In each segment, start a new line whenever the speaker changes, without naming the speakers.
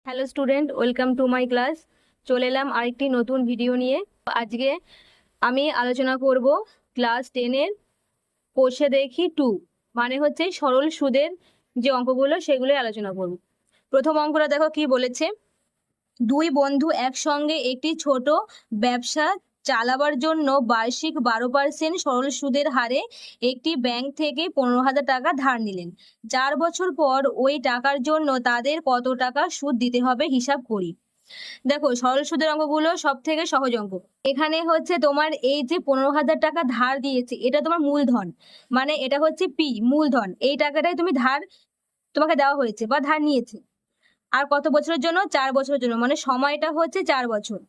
Hello student, welcome to my class. চলে এলাম আরেকটি নতুন ভিডিও নিয়ে। আজকে আমি আলোচনা করব ক্লাস 10-এর কোষে দেখি 2, মানে হচ্ছে সরল সুদের যে অঙ্কগুলো সেগুলোই আলোচনা করব। প্রথম অঙ্কটা দেখো কি বলেছে। দুই বন্ধু একসঙ্গে একটি ছোট ব্যবসা চালাবার জন্য বার্ষিক 12% সরল সুদের হারে একটি ব্যাংক থেকে 15,000 টাকা ধার নিলেন। 4 বছর পর ওই টাকার জন্য তাদের কত টাকা সুদ দিতে হবে হিসাব করি। দেখো, সরল সুদের অঙ্কগুলো সব থেকে সহজ অঙ্ক। এখানে হচ্ছে তোমার এই যে 15,000 টাকা ধার দিয়েছে, এটা তোমার মূলধন, মানে এটা হচ্ছে পি, মূলধন। এই টাকাটাই তুমি তোমাকে দেওয়া হয়েছে বা ধার নিয়েছে। আর কত বছরের জন্য? 4 বছরের জন্য, মানে সময়টা হচ্ছে 4 বছর।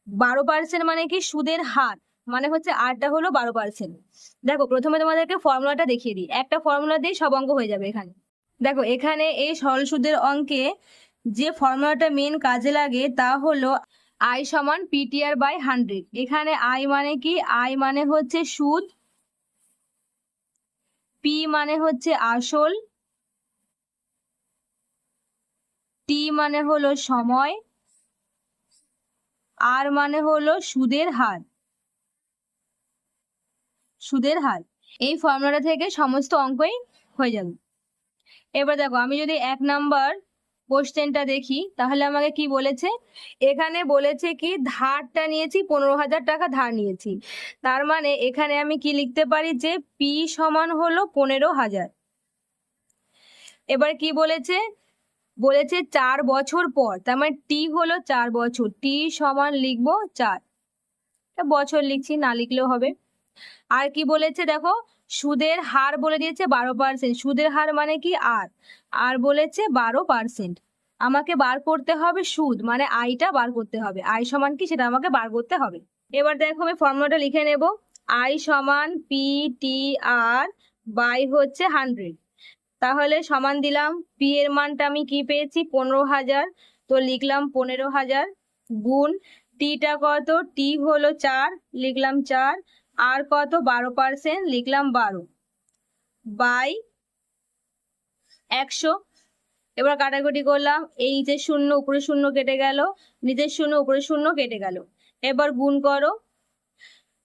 12% মানে কি? সুদের হার, মানে হচ্ছে আরটা হলো 12%। দেখো, প্রথমে তোমাদেরকে ফর্মুলাটা দেখিয়ে দিই। একটা ফর্মুলা দিয়ে সব অঙ্ক হয়ে যাবে এখানে। দেখো, এখানে এই সরল সুদের অঙ্কে যে ফর্মুলাটা মেন কাজে লাগে তা হলো আই সমান পিটিআর বাই 100। এখানে আই মানে কি? আই মানে হচ্ছে সুদ, পি মানে হচ্ছে আসল, টি মানে হলো সময়, আর মানে হলো সুদের হার। সুদের হার এই ফর্মুলাটা থেকে সমস্ত অঙ্কই হয়ে যাবে। এবার দেখো, আমি যদি 1 নাম্বার কোশ্চেনটা দেখি তাহলে আমাকে কি বলেছে। এখানে বলেছে কি ধারটা নিয়েছি, 15,000 টাকা ধার নিয়েছি। তার মানে এখানে আমি কি লিখতে পারি যে পি সমান হলো 15,000। এবার কি বলেছে? বলেছে 4 বছর পর, তার মানে টি হলো 4 বছর। টি সমান লিখবো 4, বছর লিখছি, না লিখলেও হবে। আর কি বলেছে দেখো, সুদের হার বলে দিয়েছে 12%। সুদের হার মানে কি? আর বলেছে 12%। আমাকে বার করতে হবে সুদ, মানে আইটা বার করতে হবে। আই সমান কি সেটা আমাকে বার করতে হবে। এবার দেখো, আমি ফর্মুলাটা লিখে নেব। আই সমান পি টি আর বাই হচ্ছে 100। তাহলে সমান দিলাম, পি এর মানটা আমি কি পেয়েছি? 15,000, তো লিখলাম 15,000 গুণ টিটা কত? টি হলো 4, লিখলাম 4, আর কত? 12%, লিখলাম 12 বাই 100। এবার কাটাকুটি করলাম, এই যে শূন্য উপরে শূন্য কেটে গেল, নিচের শূন্য উপরে শূন্য কেটে গেল। এবার গুণ করো,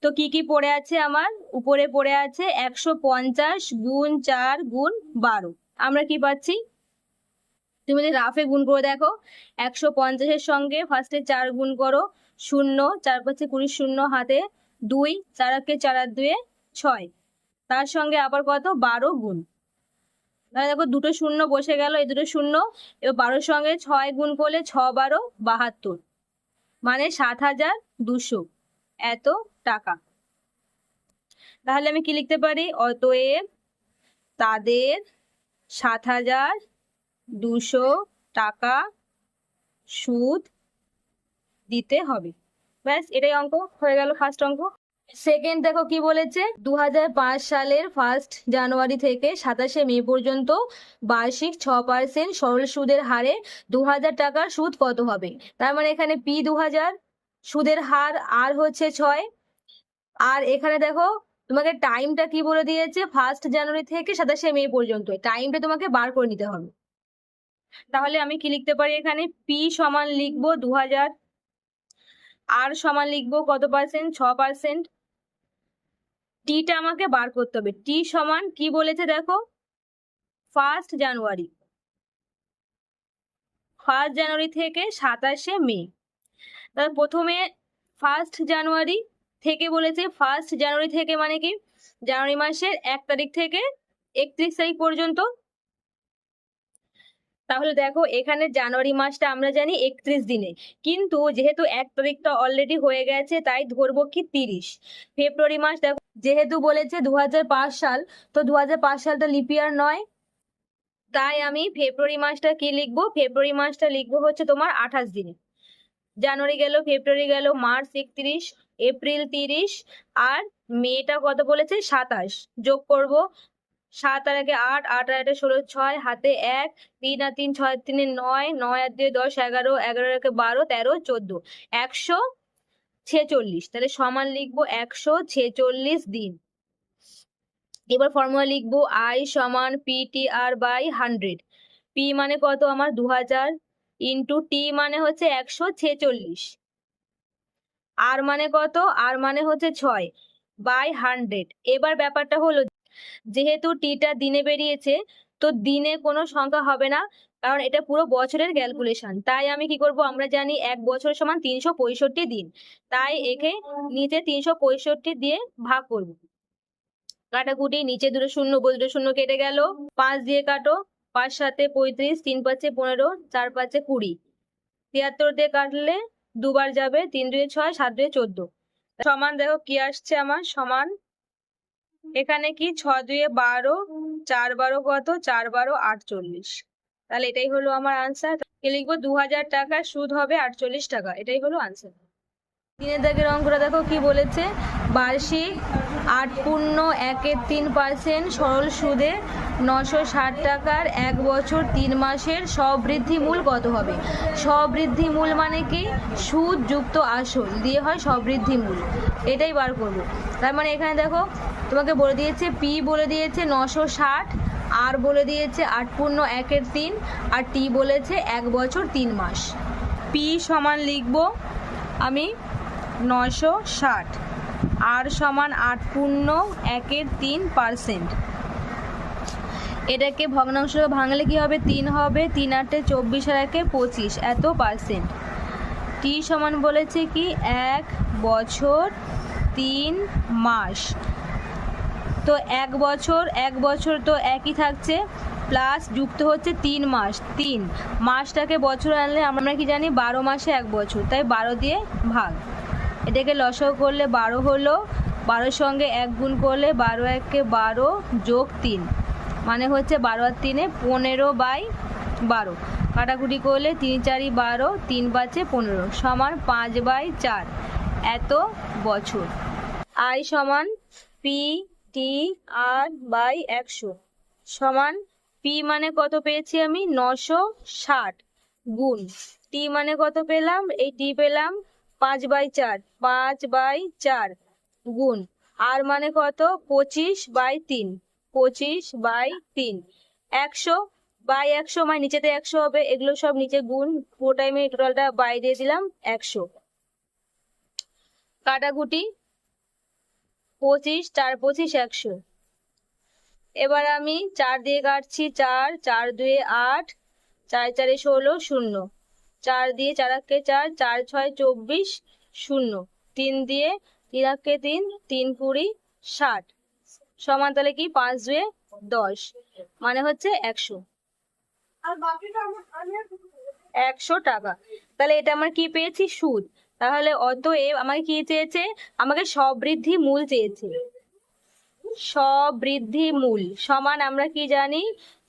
তো কি কি পড়ে আছে আমার? উপরে পড়ে আছে 150 গুণ 4 গুণ 12। আমরা কি পাচ্ছি? তুমি যদি রাফে গুণ করে দেখো, 150-এর সঙ্গে ফার্স্টে 4 গুণ করো, 0, 4 5 20, 0 হাতে 2, 4 কে 4 আর 2 6, তার সঙ্গে আবার কত? 12 গুণ। তাহলে দেখো দুটো শূন্য বসে গেল, এই দুটো শূন্য। এবার 12-র সঙ্গে 6 গুণ করলে 6 12 72, মানে 7,200 এত টাকা। তাহলে আমি কি লিখতে পারি? অতএব তাদের 7,200 টাকা সুদ দিতে হবে। ব্যাস, এটাই অঙ্ক হয়ে গেল, ফার্স্ট অঙ্ক। সেকেন্ড দেখো কি বলেছে। 2005 সালের 1 জানুয়ারি থেকে 27 মে পর্যন্ত বার্ষিক 6% সরল সুদের হারে 2,000 টাকার সুদ কত হবে? তার মানে এখানে পি 2,000, সুদের হার আর হচ্ছে 6। আর এখানে দেখো তোমাকে টাইমটা কি বলে দিয়েছে? 1 জানুয়ারি থেকে 27 মে পর্যন্ত। টাইমটা তোমাকে বার করে নিতে হবে। তাহলে আমি কি লিখতে পারি? এখানে পি সমান লিখবো 2,000, আর সমান লিখবো কত পার্সেন্ট? 6%। টিটা আমাকে বার করতে হবে। টি সমান কি বলেছে দেখো, 1 জানুয়ারি, 1 জানুয়ারি থেকে 27 মে। তাহলে প্রথমে 1 জানুয়ারি থেকে বলেছে। 1 জানুয়ারি থেকে মানে কি? জানুয়ারি মাসের 1 তারিখ থেকে 31 তারিখ পর্যন্ত। তাহলে দেখো, এখানে জানুয়ারি মাসটা আমরা জানি 31 দিনে, কিন্তু যেহেতু 1 তারিখটা অলরেডি হয়ে গেছে তাই ধরবো কি 30। ফেব্রুয়ারি মাস দেখো, যেহেতু বলেছে 2005 সাল, তো 2005 সালটা লিপ ইয়ার নয়, তাই আমি ফেব্রুয়ারি মাসটা কি লিখবো? ফেব্রুয়ারি মাসটা লিখবো হচ্ছে তোমার 28 দিনে। জানুয়ারি গেল, ফেব্রুয়ারি গেল, মার্চ 31, এপ্রিল 30, আর মেটা কত বলেছে? 27। যোগ করব, 7 আর 1 8, 8 আর 1 16, 6 হাতে 1, 3 আর 3 6 3 9, 9 আর 2 10 11, 11 আর 1 12, 13 14, 146। তাহলে সমান লিখবো 146 দিন। এবার ফর্মুলা লিখবো আই সমান পিটিআর বাই 100। পি মানে কত আমার? 2,000, ইন্টু টি মানে হচ্ছে 146, আর মানে কত, আর মানে হচ্ছে 6 বাই 100। এবার ব্যাপারটা হলো, যেহেতু টিটা দিনে বেরিয়েছে তো দিনে কোনো সংখ্যা হবে না, কারণ এটা পুরো বছরের ক্যালকুলেশন। তাই আমি কি করব, আমরা জানি 1 বছর সমান 365 দিন, তাই একে নিচে 365 দিয়ে ভাগ করব। কাটাকুটি, নিচে দুটো শূন্য, উপর দুটো শূন্য কেটে গেল। 5 দিয়ে কাটো, 5 7 35, 3 5 15, 4 5 20। 73 দিয়ে কাটলে দুবার যাবে, 3 2 6, 7 2 14। সমান দেখো কি আসছে আমার, সমান এখানে কি 6 2 12, 4 12 কত, 4 12 48। তাহলে এটাই হলো আমার আনসার। লিখবো 2000 টাকা সুদ হবে 48 টাকা, এটাই হলো আনসার। 3 দাগের অঙ্কটা দেখো কি বলেছে, বার্ষিক 8.13% সরল সুদে 960 টাকার 1 বছর 3 মাসের সবৃদ্ধি মূল কত হবে। সবৃদ্ধি মূল মানে কি, সুদ যুক্ত আসল দিয়ে হয় সবৃদ্ধি মূল, এটাই বার করব। তার মানে এখানে দেখো তোমাকে বলে দিয়েছে পি বলে দিয়েছে 960, আর বলে দিয়েছে 8.13, আর টি বলেছে 1 বছর 3 মাস। পি সমান লিখবো আমি 960, আর সমান 8.13%। এটাকে ভগ্নাংশ ভাঙলে কি হবে, 3 হবে, 3 8 24 আর 1 25, এত পার্সেন্ট। টি সমান বলেছে কি 1 বছর 3 মাস। তো 1 বছর তো একই থাকছে, প্লাস যুক্ত হচ্ছে 3 মাস, 3 মাসটাকে বছর আনলে আমরা কি জানি 12 মাসে 1 বছর, তাই 12 দিয়ে ভাগ। এটাকে লসাগু করলে 12 হলো, 12-র সঙ্গে 1 গুণ করলে 12 1 12 যোগ 3 মানে হচ্ছে 12 আর 3 15/12। কাটাকুটি করলে 3 4 12, 3 5 15 সমান 5/4 এত বছর। আই সমান পি টি আর বাই 100 সমান পি মানে কত পেয়েছি আমি 960 গুণ টি মানে কত পেলাম, এই টি পেলাম 5/4, 5/4 গুণ আর মানে কত 25/3, 25/3। 100/100 মানে নিচেতে 100 হবে, এগুলো সব নিচে গুণ, পুরোটাই আমি টোটালটা বাই দিয়ে দিলাম 100। কাটাকুটি 25 4 25 100। এবার আমি 4 দিয়ে কাটছি, 4 4 2 8, 4 4 16 0, 4 দিয়ে 4 1 4, 4 6 24 0, 3 দিয়ে 3 1 3, 3 20 60 সমান তাহলে কি 5 2 10 মানে হচ্ছে 100, 100 টাকা। তাহলে এটা আমার কি পেয়েছি, সুদ। তাহলে অতএব আমাকে কি চেয়েছে, আমাকে সবৃদ্ধি মূল চেয়েছে। সবৃদ্ধি মূল সমান আমরা কি জানি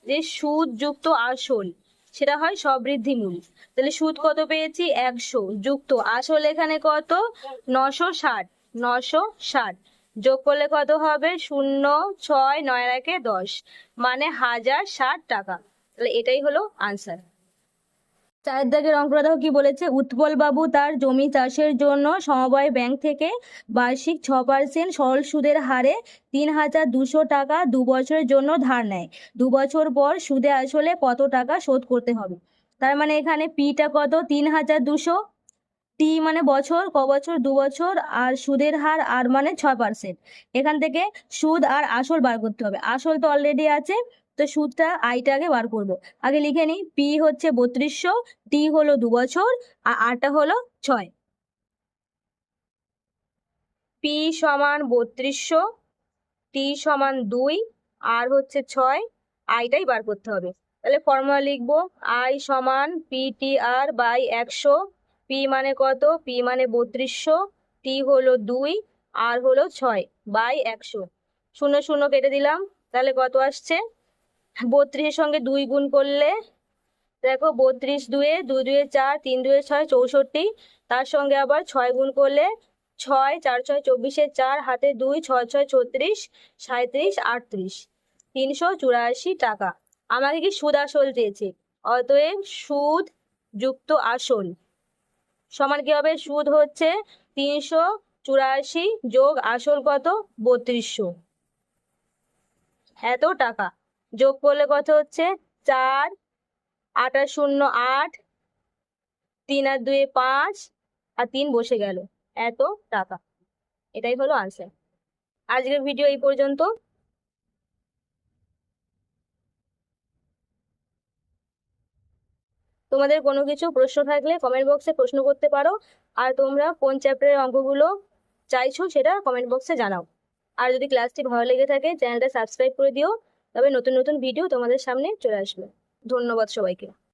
যে সুদ যুক্ত আসল, সেটা হয় সবৃদ্ধি মূল। তাহলে সুদ কত পেয়েছি 100, যুক্ত আসল এখানে কত 960, 960 যোগ করলে কত হবে 0 6 9 1 10 মানে 1060 টাকা। তাহলে এটাই হলো আনসার। 4 দাগের অঙ্কটা দেখো কি বলেছে, উৎপল বাবু তার জমি চাষের জন্য সমবায় ব্যাংক থেকে বার্ষিক 6% সরল সুদের হারে 3200 টাকা 2 বছরের জন্য ধার নেয়। 2 বছর পর সুদে আসলে কত টাকা শোধ করতে হবে। তার মানে এখানে পিটা কত 3200, টি মানে বছর, ক বছর 2 বছর, আর সুদের হার আর মানে 6%। এখান থেকে সুদ আর আসল বার করতে হবে, আসল তো অলরেডি আছে, তো সুদটা আইটাকে বার করব। আগে লিখে নিই, পি হচ্ছে 3200, টি হলো 2 বছর, আর আরটা হলো 6। পি সমান 3200, টি সমান 2, আর হচ্ছে 6, আইটাই বার করতে হবে। তাহলে ফর্মুলা লিখবো, আই সমান P T R by 100। P মানে কত, পি মানে 3200, টি হলো 2, আর হলো 6 বাই 100। 0 0 কেটে দিলাম, তাহলে কত আসছে 32-এর সঙ্গে 2 গুণ করলে দেখো 32 2 2 2 4, 3 2 6 64, তার সঙ্গে আবার 6 গুণ করলে 6 4 6 24, 4 হাতে 2 6 6 36 37 38, 384 টাকা। আমাকে কি সুদ আসল চেয়েছে, অতএব সুদ যুক্ত আসল সমান কি হবে, সুদ হচ্ছে 384 যোগ আসল কত 3200, এত টাকা। যোগ করলে কত হচ্ছে 4 8 0 8, 3 আর 2 5, আর 3 বসে গেল, এত টাকা। এটাই হলো আনসার। আজকের ভিডিও এই পর্যন্ত। তোমাদের কোনো কিছু প্রশ্ন থাকলে কমেন্ট বক্সে প্রশ্ন করতে পারো, আর তোমরা কোন চ্যাপ্টারের অঙ্কগুলো চাইছো সেটা কমেন্ট বক্সে জানাও। আর যদি ক্লাসটি ভালো লেগে থাকে চ্যানেলটা সাবস্ক্রাইব করে দিও, তবে নতুন নতুন ভিডিও তোমাদের সামনে চলে আসবে। ধন্যবাদ সবাইকে।